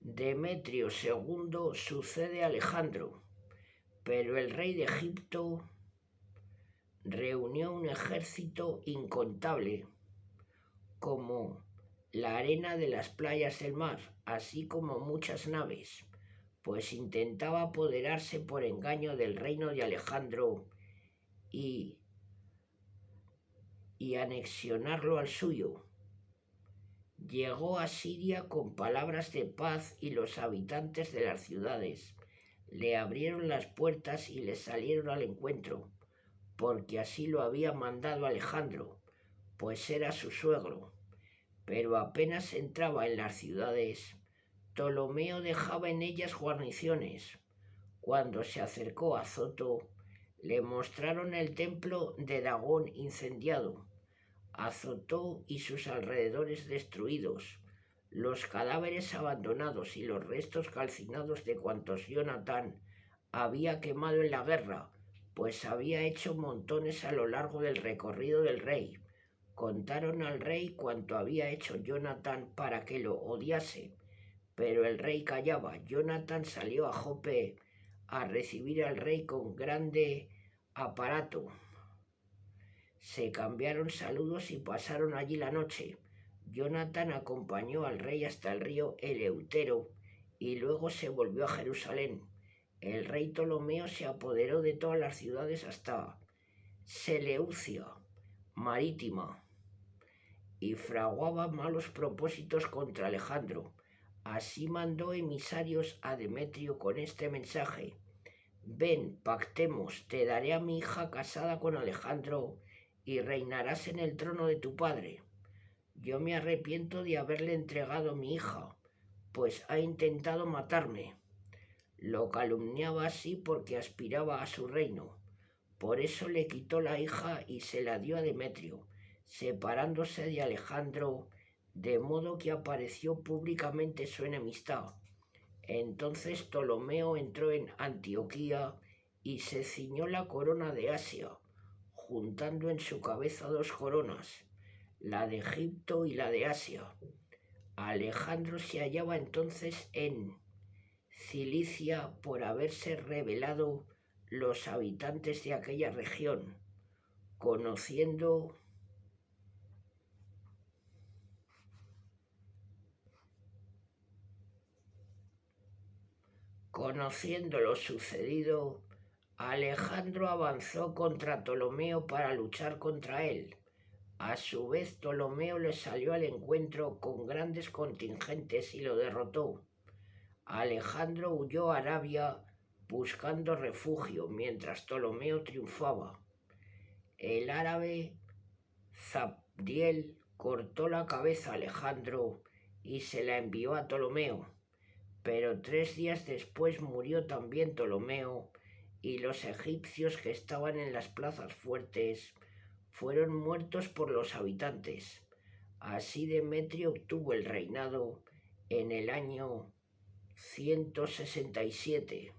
Demetrio II sucede a Alejandro, pero el rey de Egipto reunió un ejército incontable como la arena de las playas del mar, así como muchas naves, pues intentaba apoderarse por engaño del reino de Alejandro y anexionarlo al suyo. Llegó a Siria con palabras de paz y los habitantes de las ciudades le abrieron las puertas y le salieron al encuentro, porque así lo había mandado Alejandro, pues era su suegro. Pero apenas entraba en las ciudades, Ptolomeo dejaba en ellas guarniciones. Cuando se acercó a Azoto, le mostraron el templo de Dagón incendiado, Azoto y sus alrededores destruidos, los cadáveres abandonados y los restos calcinados de cuantos Jonatán había quemado en la guerra, pues había hecho montones a lo largo del recorrido del rey. Contaron al rey cuanto había hecho Jonatán para que lo odiase, pero el rey callaba. Jonatán salió a Jope a recibir al rey con grande aparato. Se cambiaron saludos y pasaron allí la noche. Jonatán acompañó al rey hasta el río Eleutero y luego se volvió a Jerusalén. El rey Ptolomeo se apoderó de todas las ciudades hasta Seleucia marítima y fraguaba malos propósitos contra Alejandro. Así mandó emisarios a Demetrio con este mensaje: ven, pactemos, te daré a mi hija casada con Alejandro y reinarás en el trono de tu padre. Yo me arrepiento de haberle entregado mi hija, pues ha intentado matarme. Lo calumniaba así porque aspiraba a su reino. Por eso le quitó la hija y se la dio a Demetrio, separándose de Alejandro, de modo que apareció públicamente su enemistad. Entonces Ptolomeo entró en Antioquía y se ciñó la corona de Asia, juntando en su cabeza dos coronas, la de Egipto y la de Asia. Alejandro se hallaba entonces en Cilicia por haberse rebelado los habitantes de aquella región, conociendo lo sucedido, Alejandro avanzó contra Ptolomeo para luchar contra él. A su vez, Ptolomeo le salió al encuentro con grandes contingentes y lo derrotó. Alejandro huyó a Arabia buscando refugio, mientras Ptolomeo triunfaba. El árabe Zabdiel cortó la cabeza a Alejandro y se la envió a Ptolomeo, Pero 3 días después murió también Ptolomeo, y los egipcios que estaban en las plazas fuertes fueron muertos por los habitantes. Así Demetrio obtuvo el reinado en el año 167.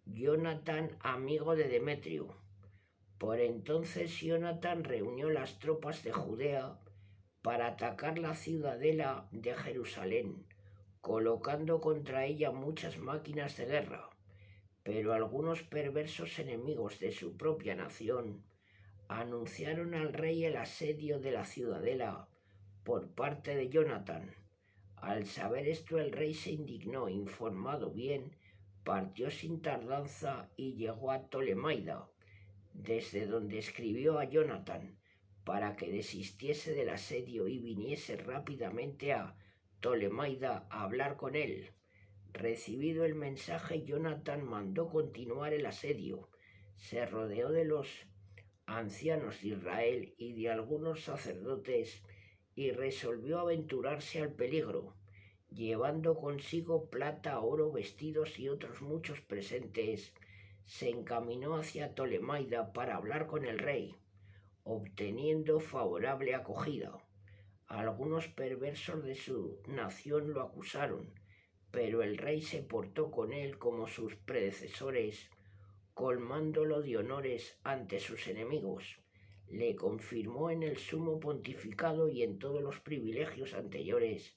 Jonatán, amigo de Demetrio. Por entonces Jonatán reunió las tropas de Judea para atacar la ciudadela de Jerusalén, colocando contra ella muchas máquinas de guerra. Pero algunos perversos enemigos de su propia nación anunciaron al rey el asedio de la ciudadela por parte de Jonatán. Al saber esto el rey se indignó, informado bien, partió sin tardanza y llegó a Ptolemaida, desde donde escribió a Jonatán para que desistiese del asedio y viniese rápidamente a Ptolemaida a hablar con él. Recibido el mensaje, Jonatán mandó continuar el asedio. Se rodeó de los ancianos de Israel y de algunos sacerdotes y resolvió aventurarse al peligro, llevando consigo plata, oro, vestidos y otros muchos presentes. Se encaminó hacia Ptolemaida para hablar con el rey, obteniendo favorable acogida. Algunos perversos de su nación lo acusaron, pero el rey se portó con él como sus predecesores, colmándolo de honores ante sus enemigos. Le confirmó en el sumo pontificado y en todos los privilegios anteriores,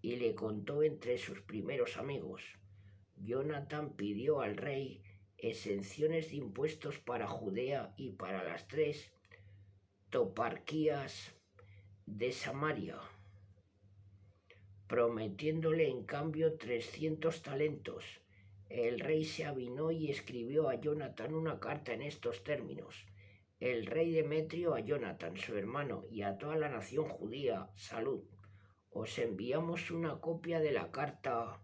y le contó entre sus primeros amigos. Jonatán pidió al rey exenciones de impuestos para Judea y para las 3 toparquías de Samaria, prometiéndole en cambio 300 talentos. El rey se avinó y escribió a Jonatán una carta en estos términos: el rey Demetrio a Jonatán, su hermano, y a toda la nación judía, salud. Os enviamos una copia de la carta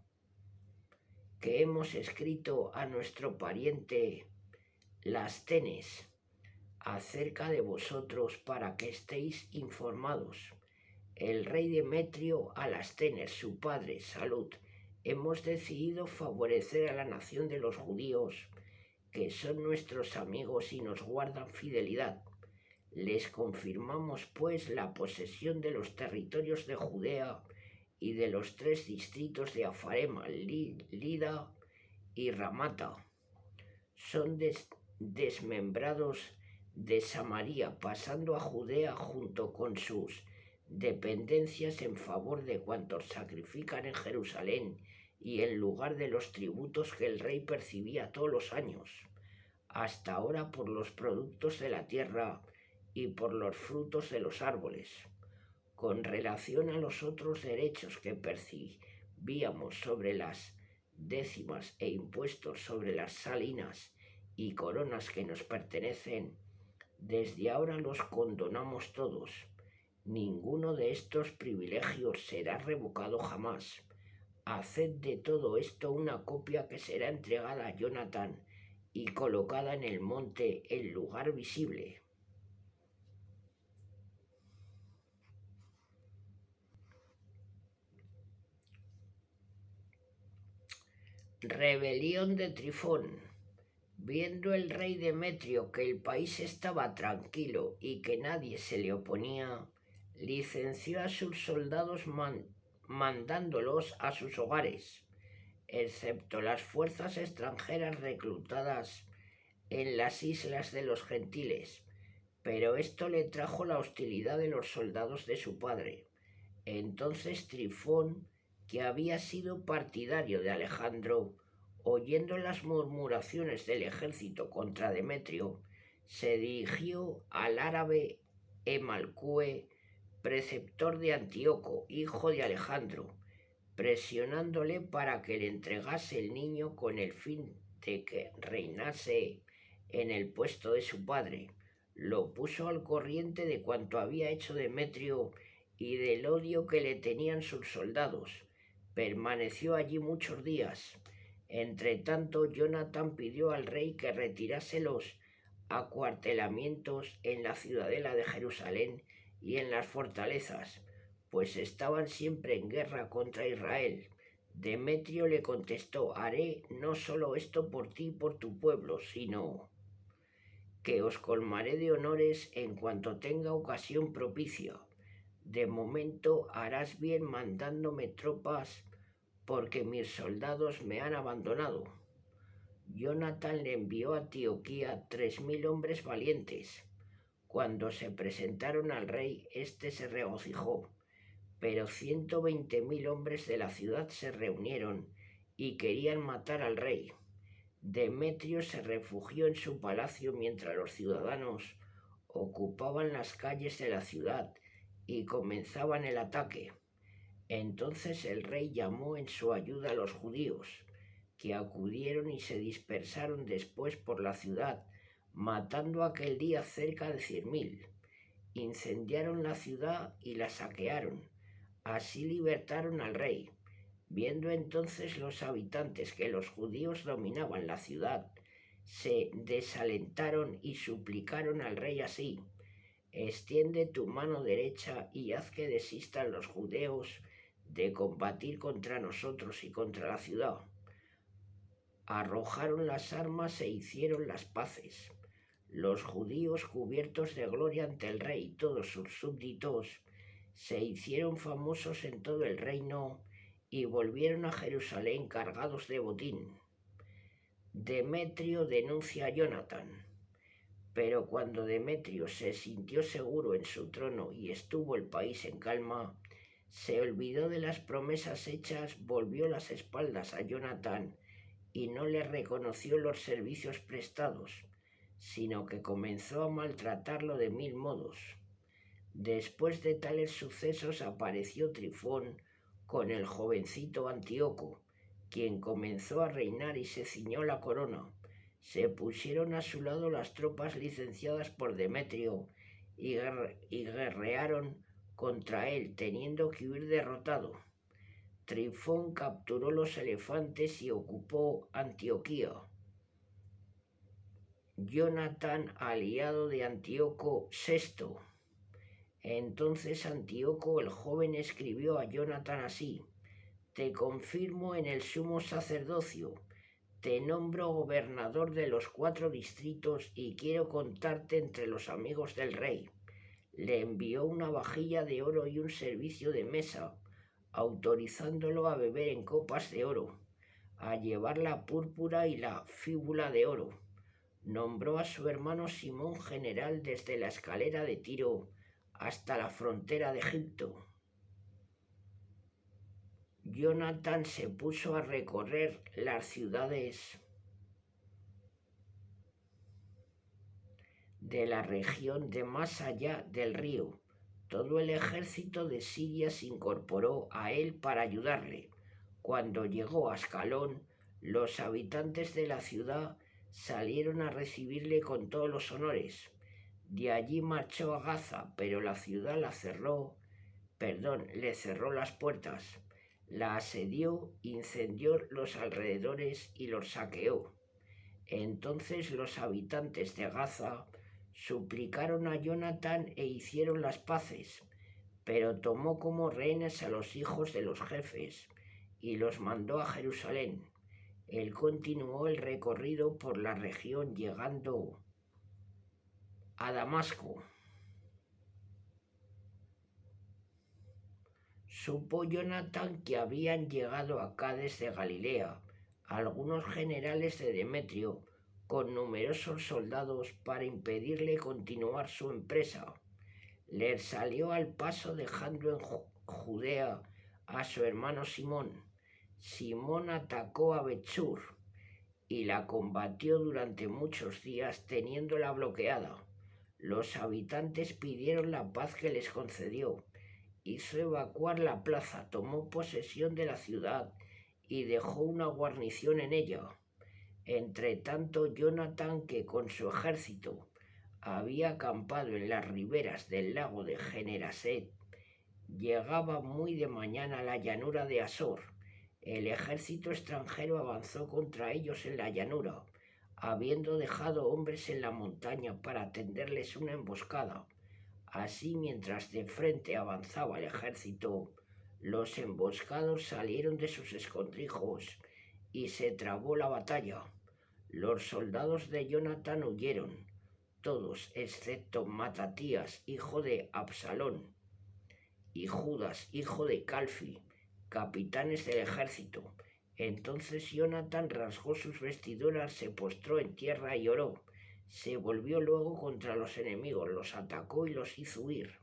que hemos escrito a nuestro pariente Lasthenes acerca de vosotros para que estéis informados. El rey Demetrio a Lasthenes, su padre, salud. Hemos decidido favorecer a la nación de los judíos, que son nuestros amigos y nos guardan fidelidad. Les confirmamos, pues, la posesión de los territorios de Judea y de los 3 distritos de Afarema, Lida y Ramata. Son desmembrados de Samaria, pasando a Judea junto con sus dependencias en favor de cuantos sacrifican en Jerusalén y en lugar de los tributos que el rey percibía todos los años, hasta ahora por los productos de la tierra y por los frutos de los árboles. Con relación a los otros derechos que percibíamos sobre las décimas e impuestos sobre las salinas y coronas que nos pertenecen, desde ahora los condonamos todos. Ninguno de estos privilegios será revocado jamás. Haced de todo esto una copia que será entregada a Jonatán y colocada en el monte en lugar visible. Rebelión de Trifón. Viendo el rey Demetrio que el país estaba tranquilo y que nadie se le oponía, licenció a sus soldados mandándolos a sus hogares, excepto las fuerzas extranjeras reclutadas en las islas de los gentiles. Pero esto le trajo la hostilidad de los soldados de su padre. Entonces Trifón, que había sido partidario de Alejandro, oyendo las murmuraciones del ejército contra Demetrio, se dirigió al árabe Emalcue, preceptor de Antíoco, hijo de Alejandro, presionándole para que le entregase el niño con el fin de que reinase en el puesto de su padre. Lo puso al corriente de cuanto había hecho Demetrio y del odio que le tenían sus soldados. Permaneció allí muchos días. Entretanto, Jonatán pidió al rey que retirase los acuartelamientos en la ciudadela de Jerusalén y en las fortalezas, pues estaban siempre en guerra contra Israel. Demetrio le contestó: haré no solo esto por ti y por tu pueblo, sino que os colmaré de honores en cuanto tenga ocasión propicia. De momento harás bien mandándome tropas porque mis soldados me han abandonado. Jonathan le envió a Antioquía 3000 hombres valientes. Cuando se presentaron al rey, éste se regocijó, pero 120.000 hombres de la ciudad se reunieron y querían matar al rey. Demetrio se refugió en su palacio mientras los ciudadanos ocupaban las calles de la ciudad y comenzaban el ataque. Entonces el rey llamó en su ayuda a los judíos, que acudieron y se dispersaron después por la ciudad, matando aquel día cerca de 100.000. Incendiaron la ciudad y la saquearon. Así libertaron al rey. Viendo entonces los habitantes que los judíos dominaban la ciudad, se desalentaron y suplicaron al rey así: extiende tu mano derecha y haz que desistan los judíos de combatir contra nosotros y contra la ciudad. Arrojaron las armas e hicieron las paces. Los judíos, cubiertos de gloria ante el rey y todos sus súbditos, se hicieron famosos en todo el reino y volvieron a Jerusalén cargados de botín. Demetrio denuncia a Jonathan. Pero cuando Demetrio se sintió seguro en su trono y estuvo el país en calma, se olvidó de las promesas hechas, volvió las espaldas a Jonathan y no le reconoció los servicios prestados, sino que comenzó a maltratarlo de 1000 modos. Después de tales sucesos apareció Trifón con el jovencito Antíoco, quien comenzó a reinar y se ciñó la corona. Se pusieron a su lado las tropas licenciadas por Demetrio y guerrearon contra él, teniendo que huir derrotado. Trifón capturó los elefantes y ocupó Antioquía. Jonathan, aliado de Antíoco VI. Entonces Antíoco el joven escribió a Jonathan así: te confirmo en el sumo sacerdocio, te nombro gobernador de los 4 distritos y quiero contarte entre los amigos del rey. Le envió una vajilla de oro y un servicio de mesa, autorizándolo a beber en copas de oro, a llevar la púrpura y la fíbula de oro. Nombró a su hermano Simón general desde la escalera de Tiro hasta la frontera de Egipto. Jonathan se puso a recorrer las ciudades de la región de más allá del río. Todo el ejército de Siria se incorporó a él para ayudarle. Cuando llegó a Ascalón, los habitantes de la ciudad salieron a recibirle con todos los honores. De allí marchó a Gaza, pero la ciudad le cerró las puertas. La asedió, incendió los alrededores y los saqueó. Entonces los habitantes de Gaza suplicaron a Jonathan e hicieron las paces, pero tomó como rehenes a los hijos de los jefes y los mandó a Jerusalén. Él continuó el recorrido por la región llegando a Damasco. Supo Jonathan que habían llegado acá desde Galilea algunos generales de Demetrio con numerosos soldados para impedirle continuar su empresa. Le salió al paso dejando en Judea a su hermano Simón. Simón atacó a Betsur y la combatió durante muchos días teniéndola bloqueada. Los habitantes pidieron la paz que les concedió. Hizo evacuar la plaza, tomó posesión de la ciudad y dejó una guarnición en ella. Entretanto, Jonathan, que con su ejército había acampado en las riberas del lago de Generaset, llegaba muy de mañana a la llanura de Asor. El ejército extranjero avanzó contra ellos en la llanura, habiendo dejado hombres en la montaña para tenderles una emboscada. Así, mientras de frente avanzaba el ejército, Los emboscados salieron de sus escondrijos y se trabó la batalla. Los soldados de Jonatán huyeron, todos excepto Matatías, hijo de Absalón, y Judas, hijo de Calfi, capitanes del ejército. Entonces Jonatán rasgó sus vestiduras, se postró en tierra y oró. Se volvió luego contra los enemigos, los atacó y los hizo huir.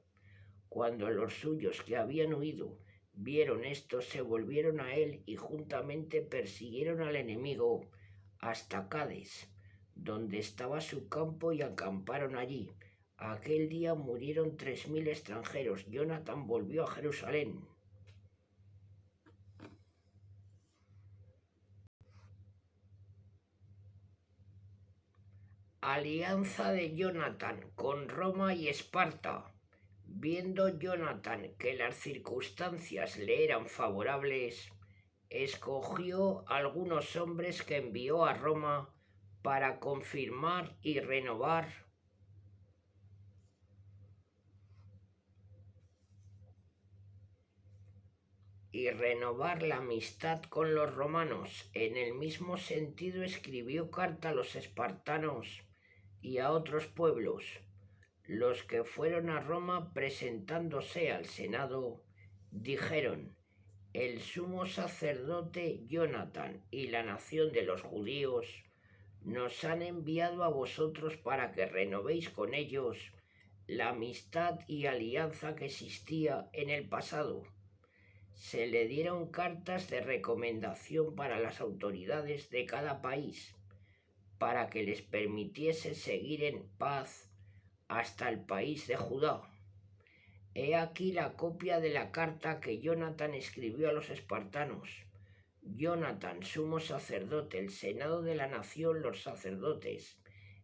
Cuando los suyos que habían huido vieron esto, se volvieron a él y juntamente persiguieron al enemigo hasta Cades, donde estaba su campo, y acamparon allí. Aquel día murieron 3000 extranjeros. Jonatán volvió a Jerusalén. Alianza de Jonatán con Roma y Esparta. Viendo Jonatán que las circunstancias le eran favorables, escogió algunos hombres que envió a Roma para confirmar y renovar la amistad con los romanos. En el mismo sentido escribió carta a los espartanos y a otros pueblos. Los que fueron a Roma, presentándose al Senado, dijeron: el sumo sacerdote Jonatán y la nación de los judíos nos han enviado a vosotros para que renovéis con ellos la amistad y alianza que existía en el pasado. Se le dieron cartas de recomendación para las autoridades de cada país, para que les permitiese seguir en paz hasta el país de Judá. He aquí la copia de la carta que Jonatán escribió a los espartanos. Jonatán, sumo sacerdote, el senado de la nación, los sacerdotes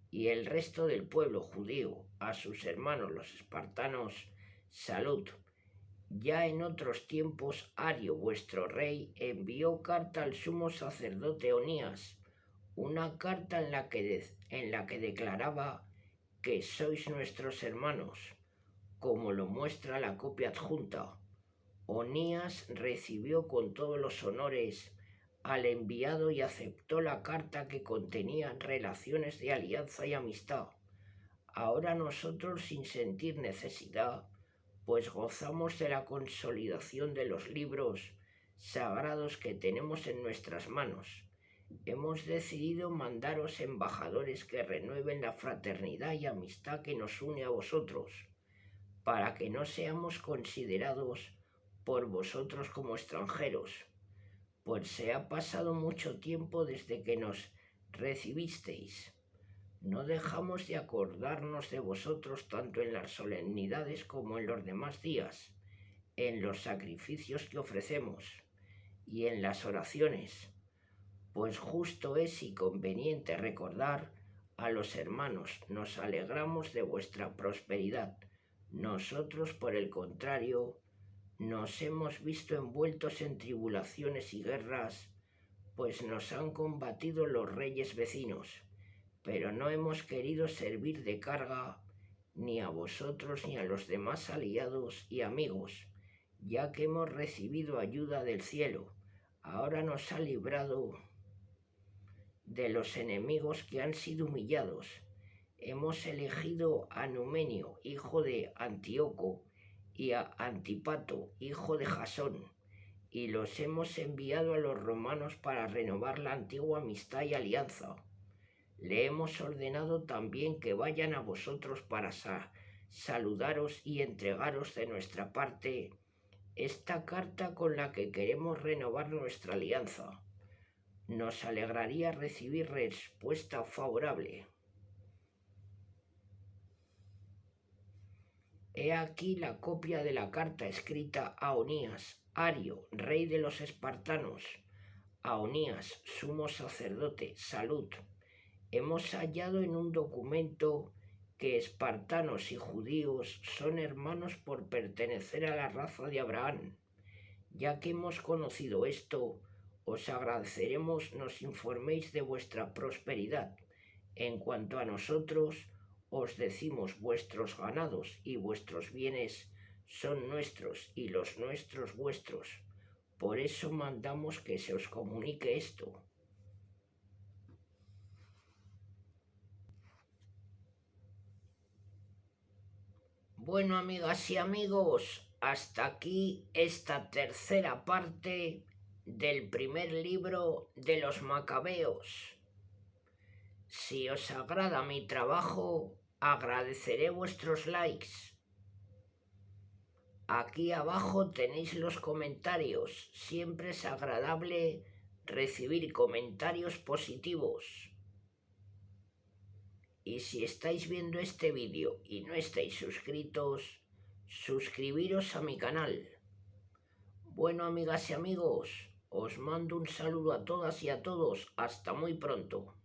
y el resto del pueblo judío, a sus hermanos los espartanos, salud. Ya en otros tiempos Ario, vuestro rey, envió carta al sumo sacerdote Onías, una carta en la que declaraba que sois nuestros hermanos, como lo muestra la copia adjunta. Onías recibió con todos los honores al enviado y aceptó la carta, que contenía relaciones de alianza y amistad. Ahora nosotros, sin sentir necesidad, pues gozamos de la consolidación de los libros sagrados que tenemos en nuestras manos, hemos decidido mandaros embajadores que renueven la fraternidad y amistad que nos une a vosotros, para que no seamos considerados por vosotros como extranjeros, pues se ha pasado mucho tiempo desde que nos recibisteis. No dejamos de acordarnos de vosotros tanto en las solemnidades como en los demás días, en los sacrificios que ofrecemos y en las oraciones, pues justo es y conveniente recordar a los hermanos. Nos alegramos de vuestra prosperidad. Nosotros, por el contrario, nos hemos visto envueltos en tribulaciones y guerras, pues nos han combatido los reyes vecinos, pero no hemos querido servir de carga ni a vosotros ni a los demás aliados y amigos, ya que hemos recibido ayuda del cielo. Ahora nos ha librado de los enemigos que han sido humillados. Hemos elegido a Numenio, hijo de Antíoco, y a Antipato, hijo de Jasón, y los hemos enviado a los romanos para renovar la antigua amistad y alianza. Le hemos ordenado también que vayan a vosotros para saludaros y entregaros de nuestra parte esta carta con la que queremos renovar nuestra alianza. Nos alegraría recibir respuesta favorable. He aquí la copia de la carta escrita a Onías, Ario, rey de los espartanos, a Onías, sumo sacerdote, salud. Hemos hallado en un documento que espartanos y judíos son hermanos por pertenecer a la raza de Abraham. Ya que hemos conocido esto, os agradeceremos nos informéis de vuestra prosperidad. En cuanto a nosotros, os decimos: vuestros ganados y vuestros bienes son nuestros y los nuestros vuestros. Por eso mandamos que se os comunique esto. Bueno, amigas y amigos, hasta aquí esta tercera parte del primer libro de los Macabeos. Si os agrada mi trabajo, agradeceré vuestros likes. Aquí abajo tenéis los comentarios. Siempre es agradable recibir comentarios positivos. Y si estáis viendo este vídeo y no estáis suscritos, suscribiros a mi canal. Bueno, amigas y amigos, os mando un saludo a todas y a todos. Hasta muy pronto.